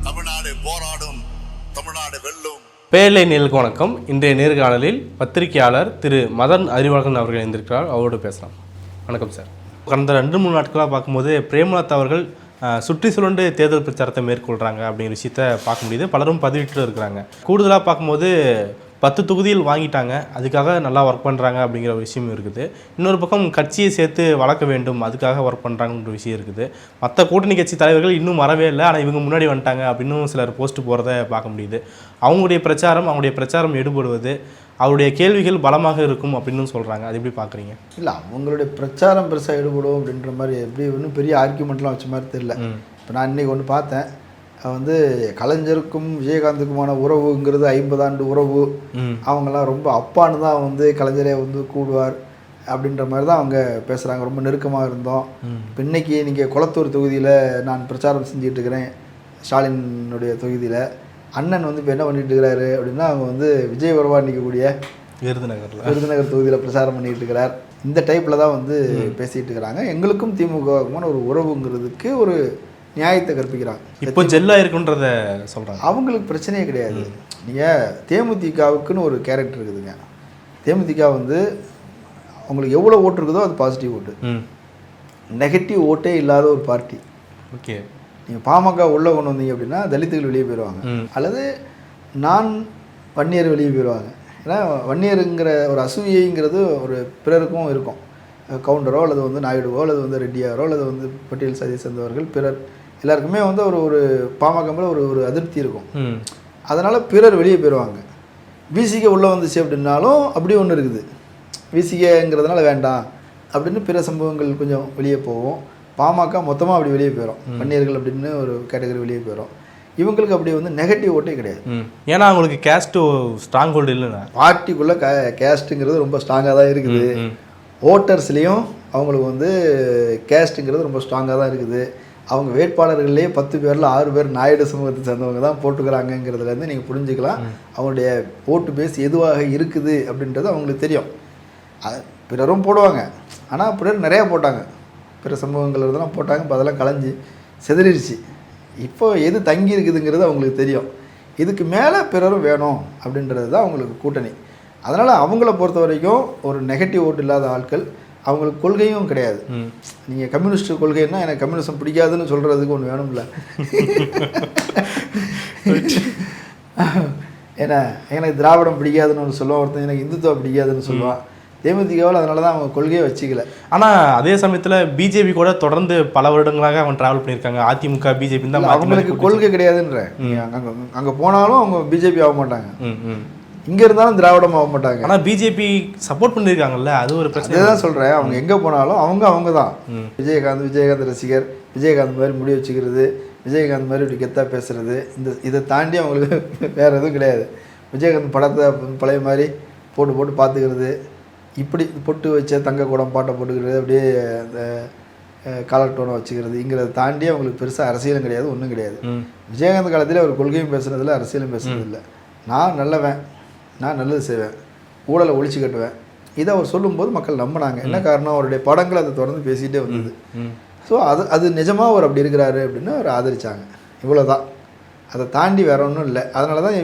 தமிழ்நாடு போராடும், தமிழ்நாடு வெல்லும். பேரலை நேயர்களுக்கு வணக்கம். இன்றைய நேர்காணலில் பத்திரிகையாளர் திரு மதன் அறிவழகன் அவர்கள் இருந்திருக்கிறார். அவரோடு பேசலாம். வணக்கம் சார். கடந்த 2-3 நாட்களாக பார்க்கும்போது பிரேமலதா அவர்கள் சுற்றி சுழண்டு தேர்தல் பிரச்சாரத்தை மேற்கொள்கிறாங்க அப்படிங்கிற விஷயத்த பார்க்க முடியுது. பலரும் பதிவிட்டு இருக்கிறாங்க. கூடுதலாக பார்க்கும்போது 10 தொகுதியில் வாங்கிட்டாங்க, அதுக்காக நல்லா ஒர்க் பண்ணுறாங்க அப்படிங்கிற ஒரு விஷயம் இருக்குது. இன்னொரு பக்கம் கட்சியை சேர்த்து வளர்க்க வேண்டும், அதுக்காக ஒர்க் பண்ணுறாங்கன்ற விஷயம் இருக்குது. மற்ற கூட்டணி கட்சி தலைவர்கள் இன்னும் வரவே இல்லை, ஆனால் இவங்க முன்னாடி வந்துட்டாங்க அப்படின்னு சிலர் போஸ்ட் போகிறத பார்க்க முடியுது. அவங்களுடைய பிரச்சாரம் எடுபடுவது, அவருடைய கேள்விகள் பலமாக இருக்கும் அப்படின்னு சொல்கிறாங்க. அது எப்படி பார்க்குறீங்க? இல்லை, அவங்களுடைய பிரச்சாரம் பெருசாக ஈடுபடும் அப்படின்ற மாதிரி எப்படி ஒன்றும் பெரிய ஆர்கியூமெண்ட்லாம் வச்ச மாதிரி தெரியல. இப்போ நான் இன்றைக்கி ஒன்று பார்த்தேன், வந்து கலைஞருக்கும் விஜயகாந்துக்குமான உறவுங்கிறது 50 ஆண்டு உறவு, அவங்கெல்லாம் ரொம்ப அப்பான்னு தான் வந்து கலைஞரே வந்து கூடுவார் அப்படின்ற மாதிரி தான் அவங்க பேசுகிறாங்க. ரொம்ப நெருக்கமாக இருந்தோம். இப்போ இன்றைக்கி நீங்கள் குளத்தூர் தொகுதியில் நான் பிரச்சாரம் செஞ்சுட்டு இருக்கிறேன், ஸ்டாலினுடைய தொகுதியில். அண்ணன் வந்து இப்போ என்ன பண்ணிட்டு இருக்கிறாரு அப்படின்னா, அவங்க வந்து விஜய் வருவா நிற்கக்கூடிய விருதுநகர் தொகுதியில் பிரச்சாரம் பண்ணிகிட்டு இருக்கிறார். இந்த டைப்பில் தான் வந்து பேசிகிட்டு இருக்கிறாங்க. எங்களுக்கும் திமுகவுக்குமான ஒரு உறவுங்கிறதுக்கு ஒரு நியாயத்தை கற்பிக்கிறாங்க. இப்போ ஜெல்லா இருக்குன்றத சொல்கிறாங்க. அவங்களுக்கு பிரச்சனையே கிடையாது. நீங்கள் தேமுதிகவுக்குன்னு ஒரு கேரக்டர் இருக்குதுங்க. தேமுதிக வந்து அவங்களுக்கு எவ்வளோ ஓட்டு இருக்குதோ அது பாசிட்டிவ் ஓட்டு, நெகட்டிவ் ஓட்டே இல்லாத ஒரு பார்ட்டி. ஓகே, நீங்கள் பாமக உள்ளே கொண்டு வந்தீங்க அப்படின்னா தலித்துகள் வெளியே போயிடுவாங்க, அல்லது நான் வன்னியர் வெளியே போயிடுவாங்க. ஏன்னா வன்னியருங்கிற ஒரு அசூயைங்கிறது ஒரு பிறருக்கும் இருக்கும். கவுண்டரோ அல்லது வந்து நாயுடுவோ அல்லது வந்து ரெட்டியாரோ அல்லது வந்து பட்டியல் சாதியை சேர்ந்தவர்கள் பிறர் எல்லாருக்குமே வந்து ஒரு பாமக மேலே ஒரு அதிருப்தி இருக்கும். அதனால் பிறர் வெளியே போயிடுவாங்க. விசிகே உள்ளே வந்துச்சு அப்படின்னாலும் அப்படி ஒன்று இருக்குது. விசிகேங்கிறதுனால வேண்டாம் அப்படின்னு பிற சம்பவங்கள் கொஞ்சம் வெளியே போகும். பாமக மொத்தமாக அப்படி வெளியே போயிடும். வன்னியர்கள் அப்படின்னு ஒரு கேட்டகரி வெளியே போயிடும். இவங்களுக்கு அப்படி வந்து நெகட்டிவ் ஓட்டே கிடையாது. ஏன்னா அவங்களுக்கு கேஸ்ட்டு ஸ்ட்ராங் ஹோல்டு இல்லைன்னா பார்ட்டிக்குள்ளே கேஸ்ட்டுங்கிறது ரொம்ப ஸ்ட்ராங்காக தான் இருக்குது. ஓட்டர்ஸ்லேயும் அவங்களுக்கு வந்து கேஸ்ட்டுங்கிறது ரொம்ப ஸ்ட்ராங்காக தான் இருக்குது. அவங்க வேட்பாளர்கள்லேயே 10 பேரில் 6 பேர் நாயுடு சமூகத்தை சேர்ந்தவங்க தான் போட்டுக்கிறாங்கங்கிறதுலேருந்து நீங்கள் புரிஞ்சுக்கலாம் அவங்களுடைய ஓட்டு பேஸ் எதுவாக இருக்குது அப்படின்றது அவங்களுக்கு தெரியும். பிறரும் போடுவாங்க, ஆனால் பிறர் நிறையா போட்டாங்க, பிற சமூகங்கள் இதெல்லாம் போட்டாங்க. இப்போ அதெல்லாம் கலைஞ்சி சிதறிடுச்சு. இப்போ எது தங்கி இருக்குதுங்கிறது அவங்களுக்கு தெரியும். இதுக்கு மேலே பிறரும் வேணும் அப்படின்றது தான் அவங்களுக்கு கூட்டணி. அதனால் அவங்கள பொறுத்த வரைக்கும் ஒரு நெகட்டிவ் ஓட்டு இல்லாத ஆட்கள். அவங்களுக்கு கொள்கையும் கிடையாது. நீங்கள் கம்யூனிஸ்ட் கொள்கைன்னா எனக்கு கம்யூனிசம் பிடிக்காதுன்னு சொல்கிறதுக்கு ஒன்று வேணும்ல. ஏன்னா எனக்கு திராவிடம் பிடிக்காதுன்னு ஒன்று சொல்லுவான், ஒருத்தன் எனக்கு இந்துத்துவம் பிடிக்காதுன்னு சொல்லுவான். தேமுதிகவில் அதனால தான் அவங்க கொள்கையை வச்சுக்கல. ஆனால் அதே சமயத்தில் பிஜேபி கூட தொடர்ந்து பல வருடங்களாக அவங்க ட்ராவல் பண்ணியிருக்காங்க. அதிமுக பிஜேபி தான் அவங்களுக்கு கொள்கை கிடையாதுன்ற. அங்கே போனாலும் அவங்க பிஜேபி ஆக மாட்டாங்க, இங்கே இருந்தாலும் திராவிடம் ஆக மாட்டாங்க. ஆனால் பிஜேபி சப்போர்ட் பண்ணியிருக்காங்கல்ல, அது ஒரு பிரச்சனை தான் சொல்கிறேன். அவங்க எங்கே போனாலும் அவங்க தான். விஜயகாந்த் ரசிகர், விஜயகாந்த் மாதிரி முடி வச்சுக்கிறது, விஜயகாந்த் மாதிரி இப்படி கெத்தாக பேசுகிறது, இதை தாண்டி அவங்களுக்கு வேறு எதுவும் கிடையாது. விஜயகாந்த் படத்தை பழைய மாதிரி போட்டு பார்த்துக்கிறது, இப்படி பொட்டு வச்ச தங்க கூடம் பாட்டை போட்டுக்கிறது, அப்படியே அந்த கலர் டோனை வச்சுக்கிறதுங்கிறத தாண்டி அவங்களுக்கு பெருசாக அரசியலும் கிடையாது, ஒன்றும் கிடையாது. விஜயகாந்த் காலத்தில் அவர் கொள்கையும் பேசுகிறதில்ல, அரசியலும் பேசுகிறதில்ல. நான் நல்லவன், நான் நல்லது செய்வேன், ஊழலை ஒழிச்சு கட்டுவேன், இதை அவர் சொல்லும்போது மக்கள் நம்பினாங்க. என்ன காரணம்? அவருடைய படங்கள் அதை தொடர்ந்து பேசிகிட்டே வந்தது. ஸோ அது நிஜமாக அவர் அப்படி இருக்கிறாரு அப்படின்னு அவர் ஆதரித்தாங்க. இவ்வளோதான், அதை தாண்டி வேற ஒன்றும் இல்லை. அதனால தான்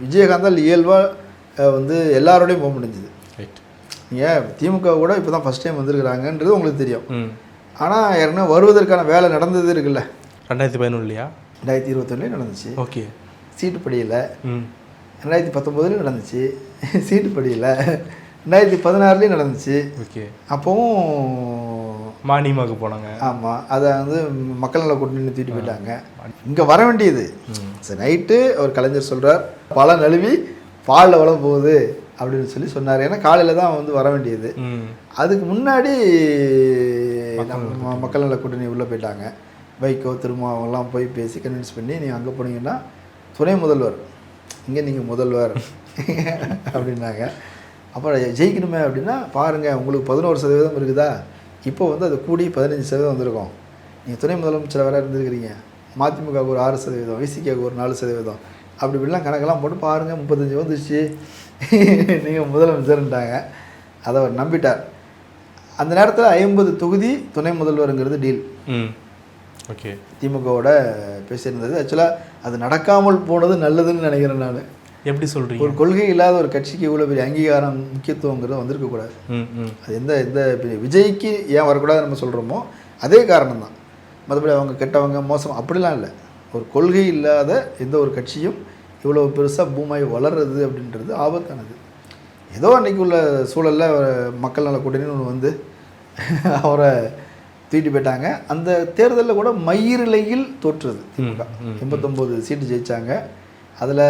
விஜயகாந்தால் இயல்பாக வந்து எல்லாரோடையும் போக முடிஞ்சுது. நீங்கள் திமுக கூட இப்போ தான் ஃபஸ்ட் டைம் வந்திருக்கிறாங்கன்றது உங்களுக்கு தெரியும். ஆனால் ஏற்கனவே வருவதற்கான வேலை நடந்தது இருக்குல்ல. 2011 2021 நடந்துச்சு. ஓகே, சீட்டு படியில். 2019 நடந்துச்சு, சீட்டு படியில். 2016 நடந்துச்சு. ஓகே, அப்போவும் மானியமாக போனாங்க. ஆமாம், அதை வந்து மக்கள் நல கூட்டணி தூக்கிட்டு போயிட்டாங்க. இங்கே வர வேண்டியது சரி நைட்டு அவர் கலைஞர் சொல்கிறார், பல நழுவி பாலில் வளம் போகுது அப்படின்னு சொன்னார். ஏன்னா காலையில் தான் வந்து வர வேண்டியது. அதுக்கு முன்னாடி மக்கள் நல கூட்டணி உள்ளே போயிட்டாங்க. வைகோ திருமாவெல்லாம் போய் பேசி கன்வின்ஸ் பண்ணி நீங்கள் அங்கே போனீங்கன்னா துணை முதல்வர், இங்கே நீங்கள் முதல்வர் அப்படின்னாங்க. அப்புறம் ஜெயிக்கணுமே அப்படின்னா பாருங்கள், உங்களுக்கு 11% இருக்குதா, இப்போ வந்து அது கூடி 15% வந்திருக்கும். நீங்கள் துணை முதலமைச்சர் வேறு இருந்துருக்கிறீங்க, மதிமுகவுக்கு ஒரு 6%, விசிகேவுக்கு ஒரு 4%, அப்படி இப்படிலாம் கணக்கெல்லாம் போட்டு பாருங்கள் 35 வந்துச்சு, நீங்கள் முதலமைச்சர்ன்ட்டாங்க. அதை அவர் நம்பிட்டார். அந்த நேரத்தில் 50 தொகுதி துணை முதல்வருங்கிறது டீல். ஓகே. திமுகவோட பேசியிருந்தது. ஆக்சுவலாக அது நடக்காமல் போனது நல்லதுன்னு நினைக்கிறேன் நான். எப்படி சொல்கிறீங்க? ஒரு கொள்கை இல்லாத ஒரு கட்சிக்கு இவ்வளோ பெரிய அங்கீகாரம் முக்கியத்துவங்கிறது வந்திருக்கக்கூடாது. அது எந்த விஜய்க்கு ஏன் வரக்கூடாது நம்ம சொல்கிறோமோ அதே காரணம் தான். மற்றபடி அவங்க கெட்டவங்க மோசம் அப்படிலாம் இல்லை. ஒரு கொள்கை இல்லாத எந்த ஒரு கட்சியும் இவ்வளோ பெருசாக பூமாய் வளர்றது அப்படின்றது ஆபத்தானது. ஏதோ அன்றைக்கி உள்ள சூழலில் மக்கள் நல கூட்டணின்னு ஒன்று வந்து அவரை தூக்கிட்டு போயிட்டாங்க. அந்த தேர்தலில் கூட மயிரிழையில் தோற்றுறது திமுக. 89 சீட்டு ஜெயித்தாங்க. அதில்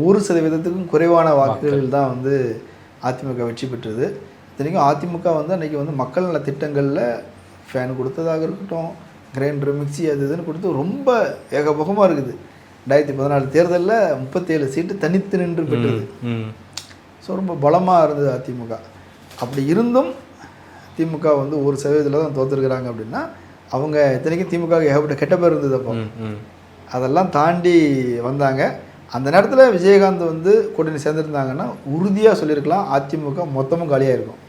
1% குறைவான வாக்குகள் தான் வந்து அதிமுக வெற்றி பெற்றது. இத்தனைக்கும் அதிமுக வந்து அன்றைக்கி வந்து மக்கள் நல திட்டங்களில் ஃபேன் கொடுத்ததாக இருக்கட்டும், கிரைண்டர் மிக்சி அது இதுன்னு கொடுத்து ரொம்ப ஏகபோகமாக இருக்குது. 2014 தேர்தலில் 37 சீட்டு தனித்து நின்று பெற்றது. ஸோ ரொம்ப பலமாக இருந்தது அதிமுக. அப்படி இருந்தும் திமுக வந்து 1% தான் தோற்றுருக்குறாங்க அப்படின்னா அவங்க இத்தனைக்கும் திமுக ஏகப்பட்ட கெட்ட பேர் இருந்தது. அப்போ அதெல்லாம் தாண்டி வந்தாங்க. அந்த நேரத்தில் விஜயகாந்த் வந்து கூட்டணி சேர்ந்துருந்தாங்கன்னா உறுதியாக சொல்லியிருக்கலாம் அதிமுக மொத்தமும் காலியாக இருக்கும்.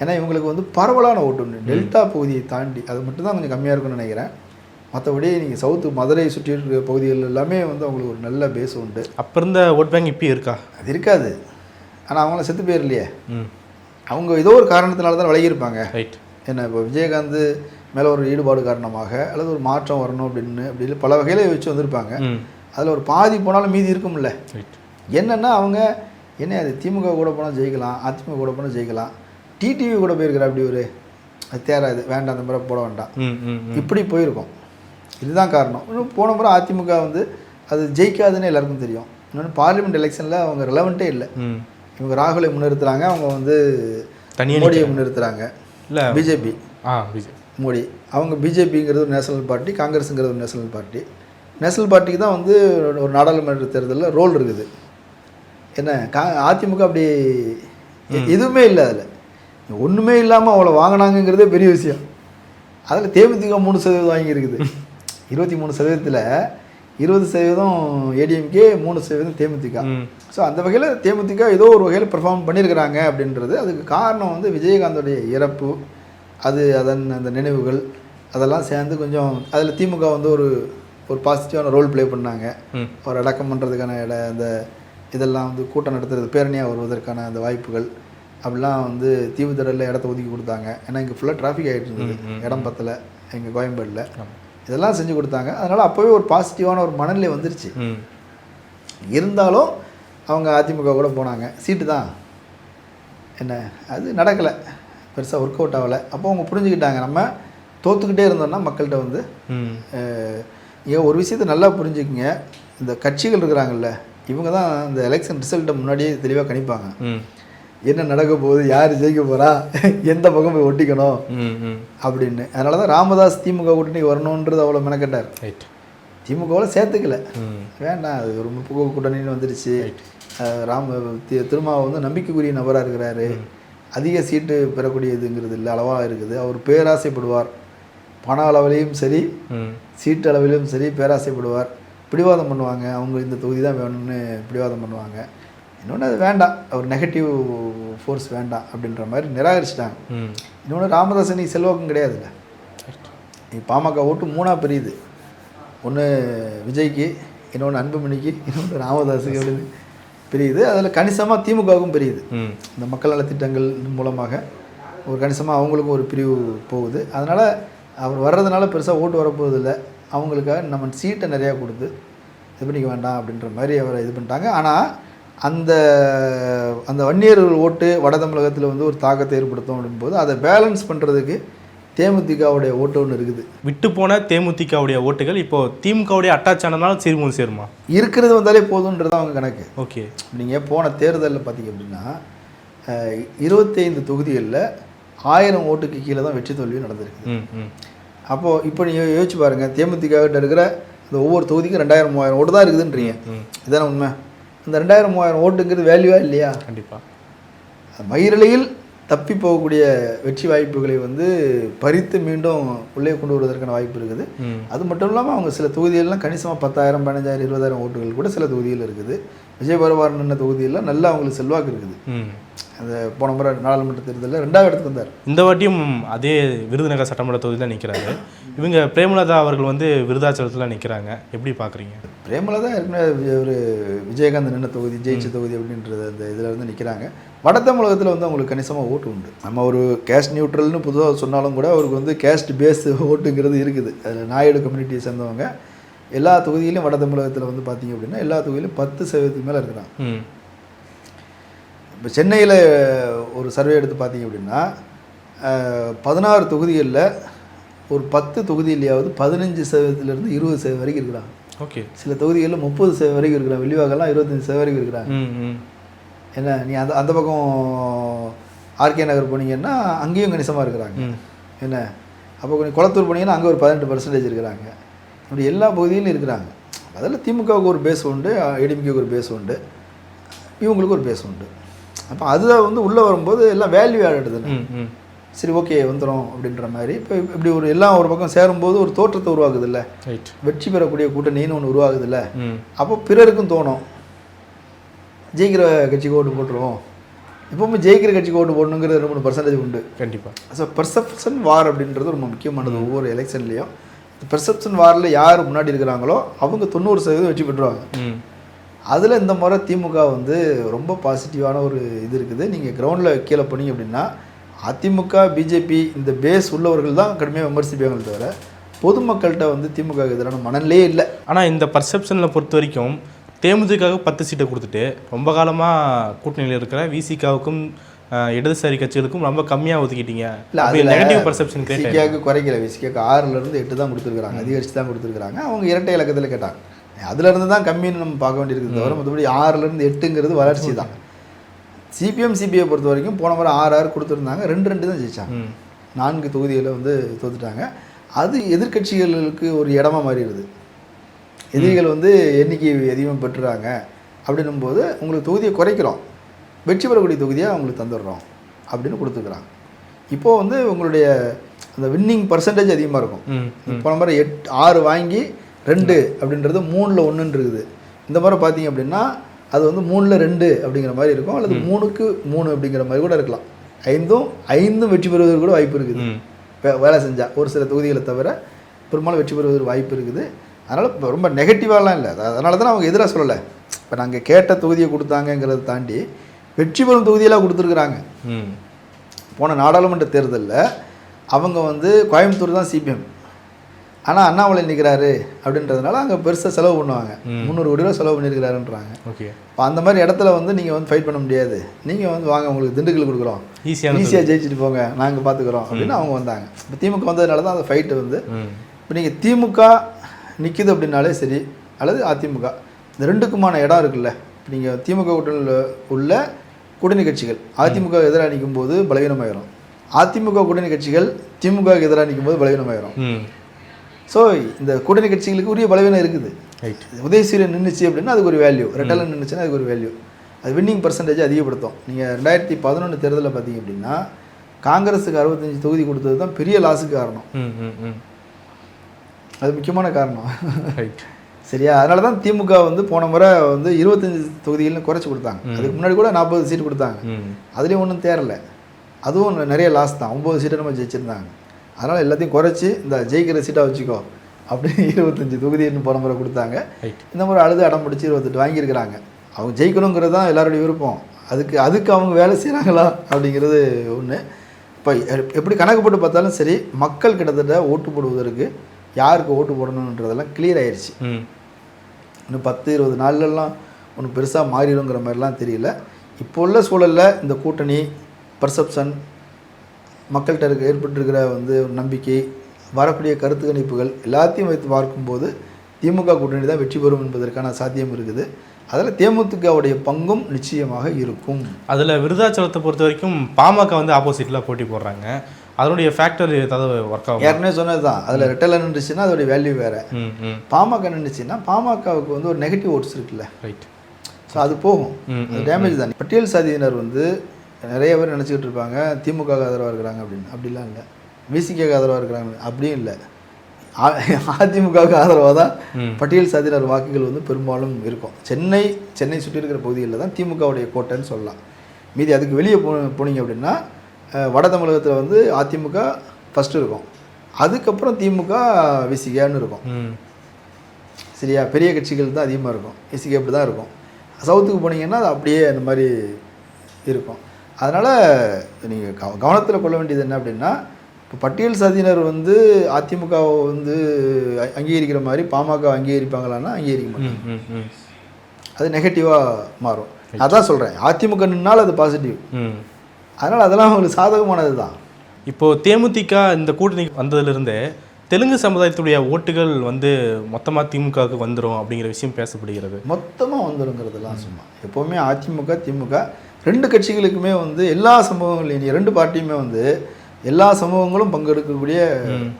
ஏன்னா இவங்களுக்கு வந்து பரவலான ஓட்டு உண்டு. டெல்டா பகுதியை தாண்டி அது மட்டும்தான் கொஞ்சம் கம்மியாக இருக்கும்னு நினைக்கிறேன். மற்றபடி நீங்கள் சவுத்து மதுரை சுற்றி இருக்கிற பகுதிகள் எல்லாமே வந்து அவங்களுக்கு ஒரு நல்ல பேஸ் உண்டு. அப்போ இருந்த ஓட் பேங்க் இப்போ இருக்கா? அது இருக்காது. ஆனால் அவங்களாம் செத்து போயிடலையே. அவங்க ஏதோ ஒரு காரணத்தினால தான் விலகியிருப்பாங்க. ரைட். என்ன இப்போ விஜயகாந்த் மேலே ஒரு ஈடுபாடு காரணமாக அல்லது ஒரு மாற்றம் வரணும் அப்படின்னு பல வகையில் வச்சு வந்திருப்பாங்க. அதில் ஒரு பாதி போனாலும் மீதி இருக்கும்ல. என்னென்னா அவங்க என்ன அது திமுக கூட போனால் ஜெயிக்கலாம், அதிமுக கூட போனால் ஜெயிக்கலாம், டிடிவி கூட போயிருக்கிற அப்படி ஒரு அது தேராது, வேண்டாம் அந்த முறை போட வேண்டாம், இப்படி போயிருக்கோம். இதுதான் காரணம். இன்னும் போன முறை அதிமுக வந்து அது ஜெயிக்காதுன்னு எல்லாருக்கும் தெரியும். இன்னொன்று பார்லிமெண்ட் எலெக்ஷனில் அவங்க ரெலவெண்ட்டே இல்லை. இவங்க ராகுலை முன்னிறுத்துறாங்க, அவங்க வந்து மோடியை முன்னிறுத்துறாங்க. இல்லை பிஜேபி மோடி, அவங்க பிஜேபிங்கிறது ஒரு நேஷனல் பார்ட்டி, காங்கிரஸுங்கிறது ஒரு நேஷனல் பார்ட்டி. நேஷனல் பார்ட்டிக்கு தான் வந்து ஒரு நாடாளுமன்ற தேர்தலில் ரோல் இருக்குது. என்ன அதிமுக அப்படி எதுவுமே இல்லை. அதில் ஒன்றுமே இல்லாமல் அவளை வாங்கினாங்கிறதே பெரிய விஷயம். அதில் தேமுதிக 3% வாங்கியிருக்குது. 23%ல் 20% ஏடிஎம்கே, 3% தேமுதிக. ஸோ அந்த வகையில் தேமுதிக ஏதோ ஒரு வகையில் பெர்ஃபார்ம் பண்ணியிருக்கிறாங்க அப்படின்றது. அதுக்கு காரணம் வந்து விஜயகாந்தோடைய இறப்பு, அது அந்த நினைவுகள் அதெல்லாம் சேர்ந்து கொஞ்சம் அதில் திமுக வந்து ஒரு பாசிட்டிவான ரோல் ப்ளே பண்ணாங்க. ஒரு அடக்கம் பண்ணுறதுக்கான அந்த இதெல்லாம் வந்து கூட்டம் நடத்துறது, பேரணியாக வருவதற்கான அந்த வாய்ப்புகள் அப்படிலாம் வந்து தீவுத்திடலில் இடத்த ஒதுக்கி கொடுத்தாங்க. ஏன்னா இங்கே ஃபுல்லாக டிராஃபிக் ஆகிட்டு இருந்தது, இடம் பத்தலை எங்கள் கோயம்பேடில். இதெல்லாம் செஞ்சு கொடுத்தாங்க. அதனால் அப்போவே ஒரு பாசிட்டிவான ஒரு மனநிலை வந்துருச்சு. இருந்தாலும் அவங்க அதிமுக கூட போனாங்க. சீட்டு தான் என்ன அது நடக்கலை, பெருசாக ஒர்க் அவுட் ஆகலை. அப்போ அவங்க புரிஞ்சுக்கிட்டாங்க, நம்ம தோற்றுக்கிட்டே இருந்தோம்னா மக்கள்கிட்ட வந்து ஏன் ஒரு விஷயத்தை நல்லா புரிஞ்சுக்கிங்க. இந்த கட்சிகள் இருக்கிறாங்கல்ல, இவங்க தான் இந்த எலெக்ஷன் ரிசல்ட்டை முன்னாடியே தெளிவாக கணிப்பாங்க. என்ன நடக்க போகுது, யார் ஜெயிக்க போகிறா, எந்த பக்கம் போய் ஒட்டிக்கணும் அப்படின்னு. அதனால தான் ராமதாஸ் திமுக கூட்டணி வரணுன்றது அவ்வளோ மெனக்கட்டார். திமுகவில் சேர்த்துக்கல, வேண்டாம் அது ஒரு முற்போக்கு கூட்டணின்னு வந்துடுச்சு. திருமாவை வந்து நம்பிக்கைக்குரிய நபராக இருக்கிறாரு, அதிக சீட்டு பெறக்கூடியதுங்கிறது இல்லை, அளவாக இருக்குது. அவர் பேராசைப்படுவார், பண அளவிலையும் சரி சீட்டு அளவிலும் சரி பேராசைப்படுவார். பிடிவாதம் பண்ணுவாங்க, அவங்க இந்த தொகுதி தான் வேணும்னு பிடிவாதம் பண்ணுவாங்க. இன்னொன்று அது வேண்டாம், ஒரு நெகட்டிவ் ஃபோர்ஸ் வேண்டாம் அப்படின்ற மாதிரி நிராகரிச்சிட்டாங்க. இன்னொன்று ராமதாஸ் இன்னைக்கு செல்வாக்கும் கிடையாதுல்ல. பாமக ஓட்டு 3ஆக பிரியுது. ஒன்று விஜய்க்கு, இன்னொன்று அன்புமணிக்கு, இன்னொன்று ராமதாஸுக்கு அப்படின்னு பிரியுது. அதில் கணிசமாக திமுகவுக்கும் பிரியுது. இந்த மக்கள் நலத்திட்டங்கள் மூலமாக ஒரு கணிசமாக அவங்களுக்கும் ஒரு பிரிவு போகுது. அதனால் அவர் வர்றதுனால பெருசாக ஓட்டு வரப்போகுது இல்லை. அவங்களுக்காக நம்ம சீட்டை நிறையா கொடுத்து இது பண்ணிக்க வேண்டாம் அப்படின்ற மாதிரி அவரை இது பண்ணிட்டாங்க. ஆனால் அந்த வன்னியர்கள் ஓட்டு வட தமிழகத்தில் வந்து ஒரு தாக்கத்தை ஏற்படுத்தும் அப்படின்போது அதை பேலன்ஸ் பண்ணுறதுக்கு தேமுதிகவுடைய ஓட்டு ஒன்று இருக்குது. விட்டு போன தேமுதிகவுடைய ஓட்டுகள் இப்போது திமுகவுடைய அட்டாச் ஆனதுனால சீர்மூலம் சேருமா? இருக்கிறது வந்தாலே போதுன்றது அவங்க கணக்கு. ஓகே. நீங்கள் போன தேர்தலில் பார்த்தீங்க அப்படின்னா 25 தொகுதிகளில் 1000 ஓட்டுக்கு கீழே தான் வெற்றி தோல்வி நடந்திருக்கு. அப்போது இப்போ நீங்கள் யோசிச்சு பாருங்கள், தேமுதிகிட்ட இருக்கிற இந்த ஒவ்வொரு தொகுதிக்கும் 2000-3000 ஓட்டு தான் இருக்குதுன்றீங்க. இதான உண்மை. இந்த 2000-3000 ஓட்டுங்கிறது வேல்யூவா இல்லையா? கண்டிப்பாக. மயிரிழையில் தப்பி போகக்கூடிய வெற்றி வாய்ப்புகளை வந்து பறித்து மீண்டும் உள்ளே கொண்டு வருவதற்கான வாய்ப்பு இருக்குது. அது மட்டும் இல்லாமல் அவங்க சில தொகுதிகள்லாம் கணிசமாக 10,000 15,000 20,000 ஓட்டுகள் கூட சில தொகுதிகள் இருக்குது. விஜயபரவார் நின்ன தொகுதியெல்லாம் நல்லா அவங்களுக்கு செல்வாக்கு இருக்குது. அந்த போன முறை நாடாளுமன்ற தேர்தலில் 2வது இடத்துக்கு வந்தார். இந்த வாட்டியும் அதே விருதுநகர் சட்டமன்ற தொகுதியில் நிற்கிறாரு. இவங்க பிரேமலதா அவர்கள் வந்து விருதாச்சலத்தில் நிற்கிறாங்க. எப்படி பார்க்குறீங்க? பிரேமலதா ஏற்கனவே ஒரு விஜயகாந்த் நின்ன தொகுதி ஜெயிச்ச தொகுதி அப்படின்றது அந்த இதில் இருந்து நிற்கிறாங்க. வட தமிழகத்தில் வந்து அவங்களுக்கு கணிசமாக ஓட்டு உண்டு. நம்ம ஒரு கேஸ்ட் நியூட்ரல்னு பொதுவாக சொன்னாலும் கூட அவருக்கு வந்து கேஸ்ட் பேஸ் ஓட்டுங்கிறது இருக்குது. அதில் நாயுடு கம்யூனிட்டியை சேர்ந்தவங்க எல்லா தொகுதியிலும் வட தமிழகத்தில் வந்து பார்த்தீங்க அப்படின்னா எல்லா தொகுதியிலும் 10% மேலே இருக்கிறாங்க. இப்போ சென்னையில் ஒரு சர்வே எடுத்து பார்த்தீங்க அப்படின்னா 16 தொகுதிகளில் ஒரு 10 தொகுதியிலேயாவது 15%லேருந்து 20% வரைக்கும் இருக்கிறாங்க. ஓகே. சில தொகுதிகளில் 30% வரைக்கும் இருக்கிறாங்க. வெளிவாகலாம் 25% வரைக்கும் இருக்கிறாங்க. என்ன நீ அந்த பக்கம் ஆர்கே நகர் போனீங்கன்னா அங்கேயும் கணிசமாக இருக்கிறாங்க. என்ன அப்போ கொஞ்சம் குளத்தூர் போனீங்கன்னா அங்கே ஒரு 18% இருக்கிறாங்க. இப்படி எல்லா பகுதியிலும் இருக்கிறாங்க. அதில் திமுகவுக்கு ஒரு பேஸ் உண்டு, ஏடிஎம்கேக்கு ஒரு பேஸ் உண்டு, இவங்களுக்கு ஒரு பேஸ் உண்டு. அப்போ அதில் வந்து உள்ளே வரும்போது எல்லாம் வேல்யூ ஆடுதுன்னு சரி ஓகே வந்துடும் அப்படின்ற மாதிரி. இப்போ இப்படி ஒரு எல்லாம் ஒரு பக்கம் சேரும்போது ஒரு தோற்றத்தை உருவாகுது இல்லை, வெற்றி பெறக்கூடிய கூட்டணின்னு ஒன்று உருவாகுது இல்லை. அப்போ பிறருக்கும் தோணும் ஜெயிக்கிற கட்சிக்கு ஓட்டு போட்டுருவோம். இப்போவுமே ஜெயிக்கிற கட்சிக்கு ஓட்டு போடணுங்கிறது 2-3% உண்டு கண்டிப்பாக. ஸோ பெர்செப்ஷன் வார் அப்படின்றது ரொம்ப முக்கியமானது ஒவ்வொரு எலெக்ஷன்லேயும். பெர்செப்ஷன் வாரில் யார் முன்னாடி இருக்கிறாங்களோ அவங்க 90% வெற்றி பெற்றுவாங்க. அதில் இந்த முறை திமுக வந்து ரொம்ப பாசிட்டிவான ஒரு இது இருக்குது. நீங்கள் கிரவுண்டில் கீழே போனீங்க அப்படின்னா அதிமுக பிஜேபி இந்த பேஸ் உள்ளவர்கள் தான் கடுமையாக விமர்சிப்பாங்களே தவிர பொதுமக்கள்கிட்ட வந்து திமுக எதிரான மனநிலையே இல்லை. ஆனால் இந்த பர்செப்ஷனில் பொறுத்த வரைக்கும் தேமுதிகவுக்கு 10 சீட்டை கொடுத்துட்டு ரொம்ப காலமாக கூட்டணியில் இருக்கிற விசிகாவுக்கும் இடதுசாரி கட்சிகளுக்கும் ரொம்ப கம்மியாக ஒதுக்கிட்டீங்க. இல்லை அது நெகட்டிவ் பர்செப்ஷன் விசிகாவுக்கு குறைக்கல. விசிகாவுக்கு 6லேருந்து 8 தான் கொடுத்துருக்குறாங்க, அதிகரித்து தான் கொடுத்துருக்குறாங்க. அவங்க இரட்டை இலக்கத்தில் கேட்டாங்க. அதுலேருந்து தான் கம்மின்னு நம்ம பார்க்க வேண்டியிருக்குது தவிர மற்றபடி 6லேருந்து 8ங்கிறது வளர்ச்சி தான். சிபிஎம் சிபிஐ பொறுத்த வரைக்கும் போன முறை 6 கொடுத்துருந்தாங்க, 2 தான் ஜெயிச்சாங்க. 4 தொகுதிகளில் வந்து தோத்துட்டாங்க. அது எதிர்கட்சிகளுக்கு ஒரு இடமா மாறிடுது. எதிரிகள் வந்து எண்ணிக்கை அதிகமாக பெற்றுறாங்க அப்படின்னும் போது உங்களுக்கு தொகுதியை குறைக்கிறோம், வெற்றி பெறக்கூடிய தொகுதியாக அவங்களுக்கு தந்துடுறோம் அப்படின்னு கொடுத்துக்கிறாங்க. இப்போது வந்து உங்களுடைய அந்த வின்னிங் பர்சன்டேஜ் அதிகமாக இருக்கும். போன முறை 6 வாங்கி 2 அப்படின்றது 3ல் 1 இருக்குது. இந்த மாதிரி பார்த்தீங்க அப்படின்னா அது வந்து 3ல் 2 அப்படிங்கிற மாதிரி இருக்கும், அல்லது 3க்கு 3 அப்படிங்கிற மாதிரி கூட இருக்கலாம். 5 வெற்றி பெறுவதற்கு கூட வாய்ப்பு இருக்குது வேலை செஞ்சால். ஒரு சில தொகுதிகளை தவிர பெரும்பாலும் வெற்றி பெறுவதற்கு வாய்ப்பு இருக்குது. அதனால் ரொம்ப நெகட்டிவாலாம் இல்லை. அதனால தான் அவங்க எதிராக சொல்லலை. இப்போ நாங்கள் கேட்ட தொகுதியை கொடுத்தாங்கங்கிறத தாண்டி வெற்றி பெறும் தொகுதியெல்லாம் கொடுத்துருக்குறாங்க. போன நாடாளுமன்ற தேர்தலில் அவங்க வந்து கோயம்புத்தூர் தான் சிபிஎம், ஆனால் அண்ணாமலை நிற்கிறாரு அப்படின்றதுனால அங்கே பெருசாக செலவு பண்ணுவாங்க. 300 கோடி ரூபா செலவு பண்ணியிருக்கிறாருன்றாங்க. ஓகே. இப்போ அந்த மாதிரி இடத்துல வந்து நீங்கள் வந்து ஃபைட் பண்ண முடியாது. நீங்கள் வந்து வாங்க உங்களுக்கு திண்டுக்கல் கொடுக்குறோம், ஈஸியாக ஜெயிச்சுட்டு போங்க, நாங்கள் பார்த்துக்குறோம் அப்படின்னு அவங்க வந்தாங்க. இப்போ திமுக வந்ததுனால தான் அந்த ஃபைட்டு வந்து இப்போ நீங்கள் திமுக நிற்கிது அப்படின்னாலே சரி, அல்லது அதிமுக, இந்த 2க்குமான இடம் இருக்குல்ல. இப்போ நீங்கள் திமுக கூட்டணியில் உள்ள கூட்டணி கட்சிகள் அதிமுக எதிராக நிற்கும் போது பலவீனமாயிரும், அதிமுக கூட்டணி கட்சிகள் திமுக எதிராக நிற்கும் போது பலவீனமாயிரும். ஸோ இந்த கூட்டணி கட்சிகளுக்கு உரிய பலவீனம் இருக்குது. உதயசூரியன் நின்றுச்சு அப்படின்னா அதுக்கு ஒரு வேல்யூ, ரெட்டலன் நின்றுச்சுன்னா அதுக்கு ஒரு வேல்யூ. அது வின்னிங் பர்சன்டேஜ் அதிகப்படுத்தும். நீங்கள் 2011 தேர்தலில் பார்த்தீங்க அப்படின்னா காங்கிரஸுக்கு 65 தொகுதி கொடுத்தது தான் பெரிய லாஸுக்கு காரணம். அது முக்கியமான காரணம். சரியா? அதனால தான் திமுக வந்து போன முறை வந்து 25 தொகுதிகள்னு குறைச்சி கொடுத்தாங்க. அதுக்கு முன்னாடி கூட 40 சீட்டு கொடுத்தாங்க, அதுலேயும் ஒன்றும் தேரலை. அதுவும் நிறைய லாஸ் தான். 9 சீட்டை நம்ம ஜெயிச்சிருந்தாங்க. அதனால் எல்லாத்தையும் குறைச்சி இந்த ஜெயிக்கிற சீட்டாக வச்சுக்கோ அப்படின்னு 25 தொகுதின்னு போன முறை கொடுத்தாங்க. இந்த முறை அழுது அடம் பிடிச்சி 28 வாங்கியிருக்கிறாங்க. அவங்க ஜெயிக்கணுங்கிறது தான் எல்லாருடைய விருப்பம். அதுக்கு அவங்க வேலை செய்கிறாங்களா அப்படிங்கிறது ஒன்று. இப்போ எப்படி கணக்கு போட்டு பார்த்தாலும் சரி, மக்கள் கிட்டத்தட்ட ஓட்டு போடுவதற்கு யாருக்கு ஓட்டு போடணுன்றதெல்லாம் கிளியர் ஆயிடுச்சு. இன்னும் 10-20 நாள்லலாம் ஒன்றும் பெருசாக மாறிடுங்கிற மாதிரிலாம் தெரியல. இப்போ உள்ள சூழலில் இந்த கூட்டணி பர்செப்ஷன், மக்கள்கிட்ட ஏற்பட்டிருக்கிற வந்து நம்பிக்கை, வரக்கூடிய கருத்து கணிப்புகள் எல்லாத்தையும் வைத்து பார்க்கும்போது திமுக கூட்டணி தான் வெற்றி பெறும் என்பதற்கான சாத்தியம் இருக்குது. அதில் தேமுதிகவுடைய பங்கும் நிச்சயமாக இருக்கும். அதில் விருதாச்சலத்தை பொறுத்த வரைக்கும் பாமக வந்து ஆப்போசிட்டில் போட்டி போடுறாங்க. அதனுடைய ஃபேக்டர் ஏதாவது ஒர்க் ஆகும். ஏற்கனவே சொன்னது தான். அதில் ரெட்டலில் நின்றுச்சுன்னா அதோடைய வேல்யூ வேறு. பாமக நின்றுச்சுன்னா பாமகவுக்கு வந்து ஒரு நெகட்டிவ் ஓட்ஸ் இருக்குல்ல, ரைட். ஸோ அது போகும், அது டேமேஜ் தான். பட்டியல் சாதியினர் வந்து நிறைய பேர் நினச்சிக்கிட்டு இருப்பாங்க திமுக ஆதரவாக இருக்கிறாங்க அப்படின்னு. அப்படிலாம் இல்லை. விசிகேக்கு ஆதரவாக இருக்கிறாங்க அப்படியும் இல்லை. அதிமுகவுக்கு ஆதரவாக தான் பட்டியல் சாதியினர் வாக்குகள் வந்து பெரும்பாலும் இருக்கும். சென்னை சுற்றி இருக்கிற பகுதிகளில் தான் திமுகவுடைய கோட்டைன்னு சொல்லலாம். மீதி அதுக்கு வெளியே போனீங்க அப்படின்னா வட தமிழகத்தில் வந்து அதிமுக ஃபஸ்ட்டு இருக்கும், அதுக்கப்புறம் திமுக விசிகேன்னு இருக்கும். சரியா? பெரிய கட்சிகள் தான் அதிகமாக இருக்கும், விசிகே அப்படி தான் இருக்கும். சவுத்துக்கு போனீங்கன்னா அது அப்படியே அந்த மாதிரி இருக்கும். அதனால் நீங்கள் கவனத்தில் கொள்ள வேண்டியது என்ன அப்படின்னா, இப்போ பட்டியல் சாதியினர் வந்து அதிமுகவை வந்து அங்கீகரிக்கிற மாதிரி பாமக அங்கீகரிப்பாங்களான்னா அங்கீகரிக்க மாட்டாங்க. அது நெகட்டிவாக மாறும். அதான் சொல்கிறேன், அதிமுக நின்னால் அது பாசிட்டிவ். அதனால் அதெல்லாம் அவங்களுக்கு சாதகமானது தான். இப்போது தேமுதிக இந்த கூட்டணி வந்ததுலேருந்தே தெலுங்கு சமுதாயத்துடைய ஓட்டுகள் வந்து மொத்தமாக திமுகவுக்கு வந்துடும் அப்படிங்கிற விஷயம் பேசப்படுகிறது. மொத்தமாக வந்துடுங்கிறதுலாம் சும்மா. எப்போவுமே அதிமுக திமுக ரெண்டு கட்சிகளுக்குமே வந்து எல்லா சமூகங்களையும் ரெண்டு பார்ட்டியுமே வந்து எல்லா சமூகங்களும் பங்கெடுக்கக்கூடிய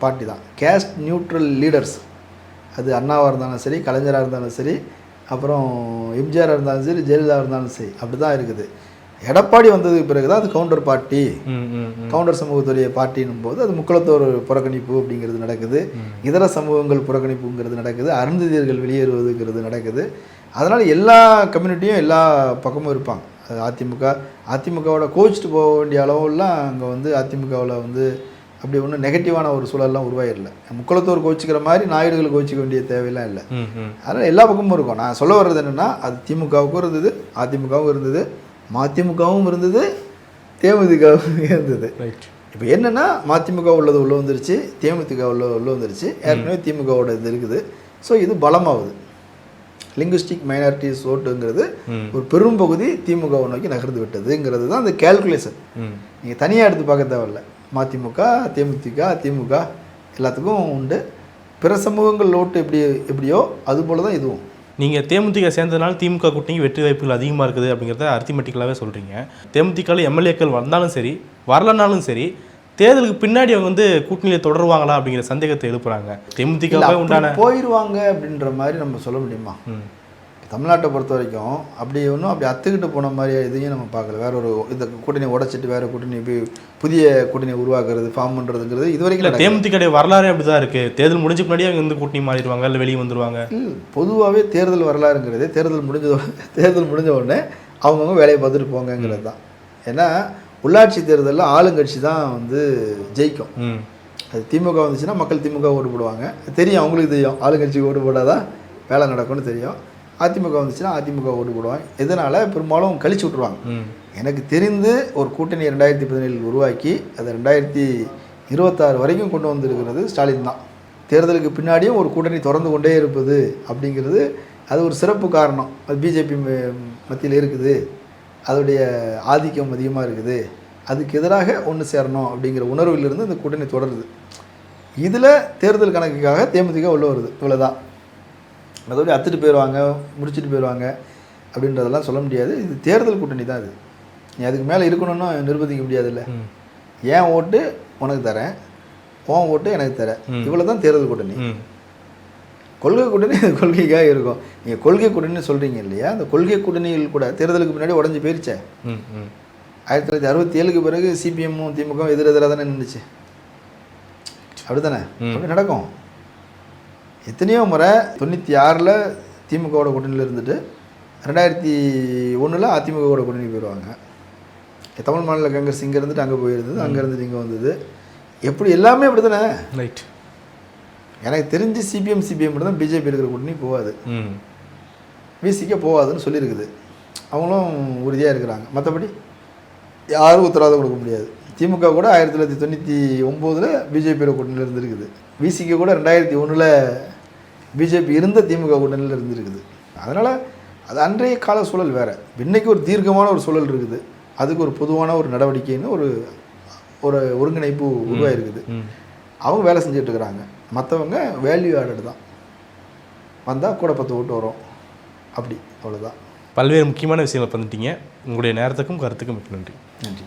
பார்ட்டி தான். கேஸ்ட் நியூட்ரல் லீடர்ஸ், அது அண்ணாவாக இருந்தாலும் சரி, கலைஞராக இருந்தாலும் சரி, அப்புறம் எம்ஜிஆராக இருந்தாலும் சரி, ஜெயலலிதா இருந்தாலும் சரி, அப்படி தான் இருக்குது. எடப்பாடி வந்ததுக்கு பிறகு தான் அது கவுண்டர் பார்ட்டி, கவுண்டர் சமூகத்துடைய பார்ட்டின்னும் போது அது முக்குளத்தோர் புறக்கணிப்பு அப்படிங்கிறது நடக்குது, இதர சமூகங்கள் புறக்கணிப்புங்கிறது நடக்குது, அருந்ததியர்கள் வெளியேறுவதுங்கிறது நடக்குது. அதனால் எல்லா கம்யூனிட்டியும் எல்லா பக்கமும் இருப்பாங்க. அதிமுகவோட கோச்சிட்டு போக வேண்டிய அளவுலாம் அங்கே வந்து அதிமுகவில் வந்து அப்படி ஒன்றும் நெகட்டிவான ஒரு சூழல்லாம் உருவாயிடல. முக்குளத்தோர் கோச்சிக்கிற மாதிரி நாயுடுகள் கோச்சிக்க வேண்டிய தேவையெல்லாம் இல்லை. அதனால் எல்லா பக்கமும் இருக்கும். நான் சொல்ல வர்றது என்னென்னா, அது திமுகவுக்கும் இருந்தது, அதிமுகவும் இருந்தது, மதிமுகவும் இருந்தது, தேமுதிகவும் இருந்தது. இப்போ என்னென்னா, மதிமுக உள்ளது உள்ளே வந்துருச்சு, தேமுதிக உள்ளே வந்துருச்சு, ஏற்கனவே திமுகவோட இது இருக்குது. ஸோ இது பலமாகுது. லிங்குஸ்டிக் மைனாரிட்டிஸ் ஓட்டுங்கிறது ஒரு பெரும் பகுதி திமுகவை நோக்கி நகர்ந்து விட்டதுங்கிறது தான் அந்த கேல்குலேஷன். நீங்கள் தனியாக எடுத்து பார்க்க தேவையில்ல. மதிமுக, தேமுதிக, திமுக எல்லாத்துக்கும் உண்டு. பிற சமூகங்கள் ஓட்டு எப்படியோ அதுபோல் தான் இதுவும். நீங்கள் தேமுதிக சேர்ந்ததுனால திமுக கூட்டணிக்கு வெற்றி வாய்ப்புகள் அதிகமாக இருக்குது அப்படிங்கிறத அரித்மெட்டிக்கலாகவே சொல்கிறீங்க. தேமுதிகவில் எம்எல்ஏக்கள் வந்தாலும் சரி வரலனாலும் சரி, தேர்தலுக்கு பின்னாடி அவங்க வந்து கூட்டணியில் தொடருவாங்களா அப்படிங்கிற சந்தேகத்தை எழுப்புறாங்க. தேமுதிகவே உண்டான போயிடுவாங்க அப்படின்ற மாதிரி நம்ம சொல்ல முடியுமா? தமிழ்நாட்டை பொறுத்த வரைக்கும் அப்படி ஒன்றும் அப்படி அத்துக்கிட்டு போன மாதிரி எதையும் நம்ம பார்க்கல. வேற ஒரு இந்த கூட்டணியை உடைச்சிட்டு வேற கூட்டணி போய் புதிய கூட்டணியை உருவாக்குறது, ஃபார்ம் பண்ணுறதுங்கிறது இது வரைக்கும் தேமுதிக வரலாறு அப்படி தான் இருக்குது. தேர்தல் முடிஞ்ச முன்னாடி அவங்க வந்து கூட்டணி மாறிடுவாங்க, இல்லை வெளியே வந்துடுவாங்க. பொதுவாகவே தேர்தல் வரலாறுங்கிறது தேர்தல் முடிஞ்ச உடனே அவங்கவுங்க வேலையை பார்த்துட்டு போங்கிறது தான். ஏன்னா உள்ளாட்சி தேர்தலில் ஆளுங்கட்சி தான் வந்து ஜெயிக்கும். அது திமுக வந்துச்சுன்னா மக்கள் திமுக ஓட்டு போடுவாங்க, தெரியும், அவங்களுக்கு தெரியும். ஆளுங்கட்சிக்கு ஓட்டு போட்டாதான் வேலை நடக்கும்னு தெரியும். அதிமுக வந்துச்சுன்னா அதிமுக ஓட்டு போடுவாங்க. இதனால் பெரும்பாலும் கழிச்சு விட்ருவாங்க. எனக்கு தெரிந்து ஒரு கூட்டணி 2017 உருவாக்கி அதை 2026 வரைக்கும் கொண்டு வந்திருக்கிறது ஸ்டாலின் தான். தேர்தலுக்கு பின்னாடியும் ஒரு கூட்டணி தொடர்ந்து கொண்டே இருப்பது அப்படிங்கிறது அது ஒரு சிறப்பு காரணம். அது பிஜேபி மத்தியில் இருக்குது, அதோடைய ஆதிக்கம் அதிகமாக இருக்குது, அதுக்கு எதிராக ஒன்று சேரணும் அப்படிங்கிற உணர்விலிருந்து இந்த கூட்டணி தொடருது. இதில் தேர்தல் கணக்குக்காக தேமுதிக உள்ள வருது, இவ்வளோதான். அதோடய அத்துட்டு போயிடுவாங்க, முடிச்சுட்டு போயிடுவாங்க அப்படின்றதெல்லாம் சொல்ல முடியாது. இது தேர்தல் கூட்டணி தான். இது நீ அதுக்கு மேலே இருக்கணும்னு நிர்பந்திக்க முடியாதுல்ல. ஏன் ஓட்டு உனக்கு தரேன், உன் ஓட்டு எனக்கு தரேன், இவ்வளோ தான் தேர்தல் கூட்டணி. கொள்கை கூட்டணி கொள்கைக்காக இருக்கும். நீங்கள் கொள்கை கூட்டணின்னு சொல்கிறீங்க இல்லையா, அந்த கொள்கை கூட்டணிகள் கூட தேர்தலுக்கு முன்னாடி உடஞ்சி போயிருச்சே. 1967க்கு பிறகு சிபிஎம்மும் திமுகவும் எதிரெதிராக தானே நின்றுச்சு. அப்படி தானே? அப்படி நடக்கும். எத்தனையோ முறை 96ல் திமுகவோட கூட்டணியில் இருந்துட்டு 2001 அதிமுகவோட கூட்டணி போயிடுவாங்க. தமிழ் மாநில காங்கிரஸ் இங்கே இருந்துட்டு அங்கே போயிருந்தது, அங்கே இருந்துட்டு இங்கே வந்தது. எப்படி எல்லாமே அப்படி தானே. ரைட். எனக்கு தெரிஞ்சு சிபிஎம் மட்டும் தான் பிஜேபி இருக்கிற கூட்டணி போகாது, விசிக்க போகாதுன்னு சொல்லியிருக்குது. அவங்களும் உறுதியாக இருக்கிறாங்க. மற்றபடி யாரும் உத்தரவாதம் கொடுக்க முடியாது. திமுக கூட 1999 பிஜேபியோட கூட்டணியில் இருந்துருக்குது. விசிக்கு கூட 2001 பிஜேபி இருந்த திமுக கூட்டணியில் இருந்துருக்குது. அதனால் அது அன்றைய கால சூழல் வேறு. இன்றைக்கி ஒரு தீர்க்கமான ஒரு சூழல் இருக்குது, அதுக்கு ஒரு பொதுவான ஒரு நடவடிக்கைன்னு ஒரு ஒருங்கிணைப்பு உருவாயிருக்குது. அவங்க வேலை செஞ்சிட்ருக்கிறாங்க. மற்றவங்க வேல்யூ ஆடட் தான், வந்தால் கூட 10 ஓட்டு வரும், அப்படி அவ்வளோதான். பல்வேறு முக்கியமான விஷயங்களை பண்ணிட்டீங்க. உங்களுடைய நேரத்துக்கும் கருத்துக்கும் மிக்க நன்றி. நன்றி.